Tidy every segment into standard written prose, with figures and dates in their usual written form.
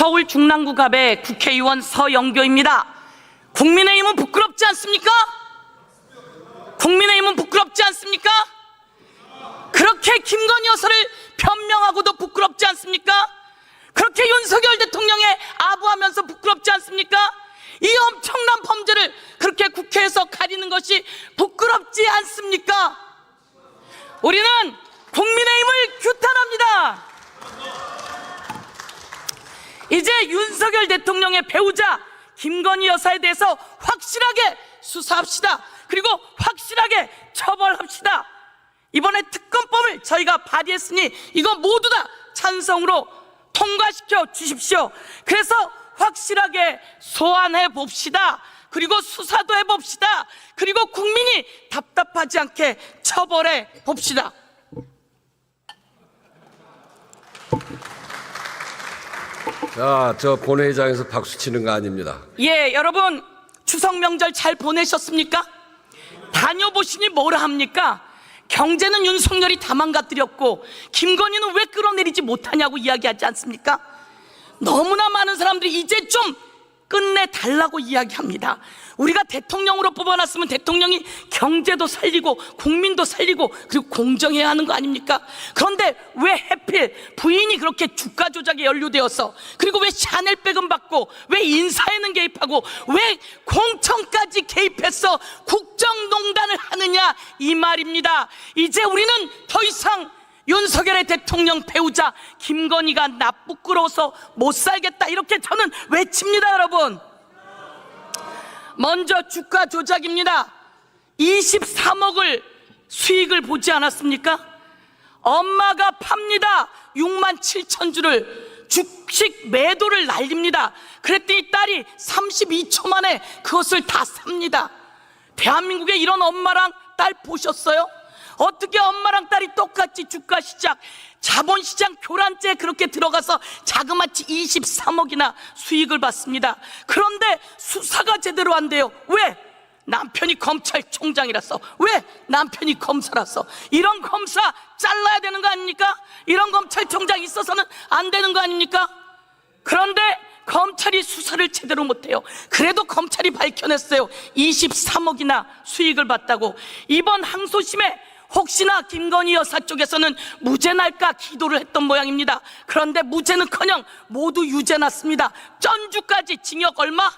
서울 중랑구갑의 국회의원 서영교입니다. 국민의힘은 부끄럽지 않습니까? 국민의힘은 부끄럽지 않습니까? 그렇게 김건희 여사를 변명하고도 부끄럽지 않습니까? 그렇게 윤석열 대통령에 아부하면서 부끄럽지 않습니까? 이 엄청난 범죄를 그렇게 국회에서 가리는 것이 부끄럽지 않습니까? 우리는 국민의힘을 규탄합니다. 이제 윤석열 대통령의 배우자 김건희 여사에 대해서 확실하게 수사합시다. 그리고 확실하게 처벌합시다. 이번에 특검법을 저희가 발의했으니 이거 모두 다 찬성으로 통과시켜 주십시오. 그래서 확실하게 소환해 봅시다. 그리고 수사도 해봅시다. 그리고 국민이 답답하지 않게 처벌해 봅시다. 자, 저 본회의장에서 박수 치는 거 아닙니다. 예, 여러분 추석 명절 잘 보내셨습니까? 다녀보시니 뭐라 합니까? 경제는 윤석열이 다 망가뜨렸고 김건희는 왜 끌어내리지 못하냐고 이야기하지 않습니까? 너무나 많은 사람들이 이제 좀 끝내달라고 이야기합니다. 우리가 대통령으로 뽑아놨으면 대통령이 경제도 살리고 국민도 살리고 그리고 공정해야 하는 거 아닙니까? 그런데 왜 하필 부인이 그렇게 주가 조작에 연루되어서, 그리고 왜 샤넬백은 받고, 왜 인사에는 개입하고, 왜 공천까지 개입해서 국정농단을 하느냐 이 말입니다. 이제 우리는 더 이상 윤석열의 대통령 배우자 김건희가 나 부끄러워서 못 살겠다 이렇게 저는 외칩니다. 여러분, 먼저 주가 조작입니다. 23억을 수익을 보지 않았습니까? 엄마가 팝니다. 6만 7천 주를 주식 매도를 날립니다. 그랬더니 딸이 32초 만에 그것을 다 삽니다. 대한민국에 이런 엄마랑 딸 보셨어요? 어떻게 엄마랑 딸이 똑같이 주가 시장, 자본시장 교란죄에 그렇게 들어가서 자그마치 23억이나 수익을 받습니다. 그런데 수사가 제대로 안 돼요. 왜? 남편이 검찰총장이라서, 왜? 남편이 검사라서. 이런 검사 잘라야 되는 거 아닙니까? 이런 검찰총장 있어서는 안 되는 거 아닙니까? 그런데 검찰이 수사를 제대로 못해요. 그래도 검찰이 밝혀냈어요. 23억이나 수익을 봤다고. 이번 항소심에 혹시나 김건희 여사 쪽에서는 무죄 날까 기도를 했던 모양입니다. 그런데 무죄는커녕 모두 유죄 났습니다. 전주까지 징역 얼마?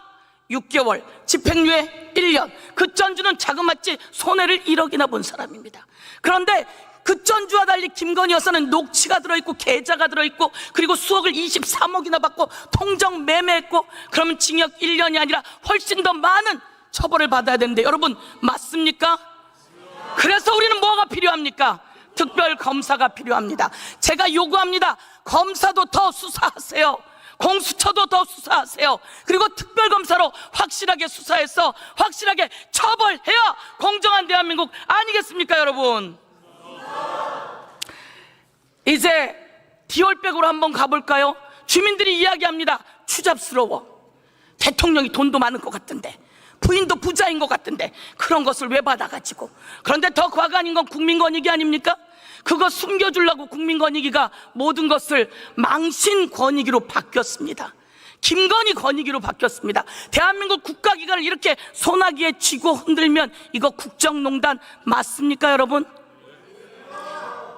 6개월, 집행유예 1년. 그 전주는 자그마치 손해를 1억이나 본 사람입니다. 그런데 그 전주와 달리 김건희 여사는 녹취가 들어있고 계좌가 들어있고 그리고 수억을 23억이나 받고 통정 매매했고, 그러면 징역 1년이 아니라 훨씬 더 많은 처벌을 받아야 되는데 여러분 맞습니까? 그래서 우리는 뭐가 필요합니까? 특별검사가 필요합니다. 제가 요구합니다. 검사도 더 수사하세요. 공수처도 더 수사하세요. 그리고 특별검사로 확실하게 수사해서 확실하게 처벌해야 공정한 대한민국 아니겠습니까 여러분? 이제 디올백으로 한번 가볼까요? 주민들이 이야기합니다. 추잡스러워. 대통령이 돈도 많은 것 같던데, 부인도 부자인 것 같은데 그런 것을 왜 받아가지고. 그런데 더 과간인 건 국민권익위 아닙니까? 그거 숨겨주려고 국민권익위가 모든 것을 망신권익위로 바뀌었습니다. 김건희 권익위로 바뀌었습니다. 대한민국 국가기관을 이렇게 소나기에 쥐고 흔들면 이거 국정농단 맞습니까 여러분?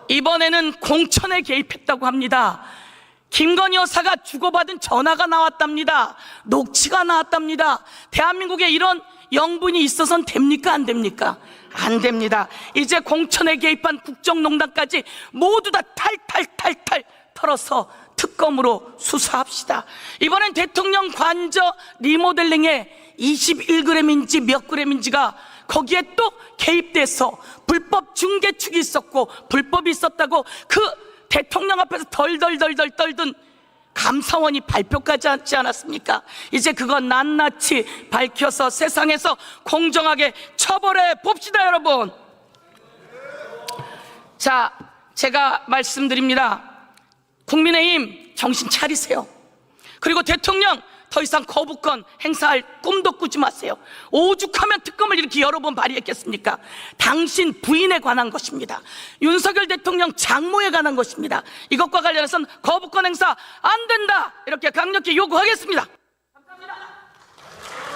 이번에는 공천에 개입했다고 합니다. 김건희 여사가 주고받은 전화가 나왔답니다. 녹취가 나왔답니다. 대한민국에 이런 영분이 있어서는 됩니까 안 됩니까? 안 됩니다. 이제 공천에 개입한 국정농단까지 모두 다 탈탈 털어서 특검으로 수사합시다. 이번엔 대통령 관저 리모델링에 21g인지 몇 g인지가 거기에 또 개입돼서 불법 중개축이 있었고 불법이 있었다고 그 대통령 앞에서 덜덜 떨던 감사원이 발표까지 하지 않았습니까? 이제 그건 낱낱이 밝혀서 세상에서 공정하게 처벌해 봅시다 여러분. 자, 제가 말씀드립니다. 국민의힘 정신 차리세요. 그리고 대통령 더 이상 거부권 행사할 꿈도 꾸지 마세요. 오죽하면 특검을 이렇게 여러 번 발의했겠습니까? 당신 부인에 관한 것입니다. 윤석열 대통령 장모에 관한 것입니다. 이것과 관련해서는 거부권 행사 안 된다, 이렇게 강력히 요구하겠습니다.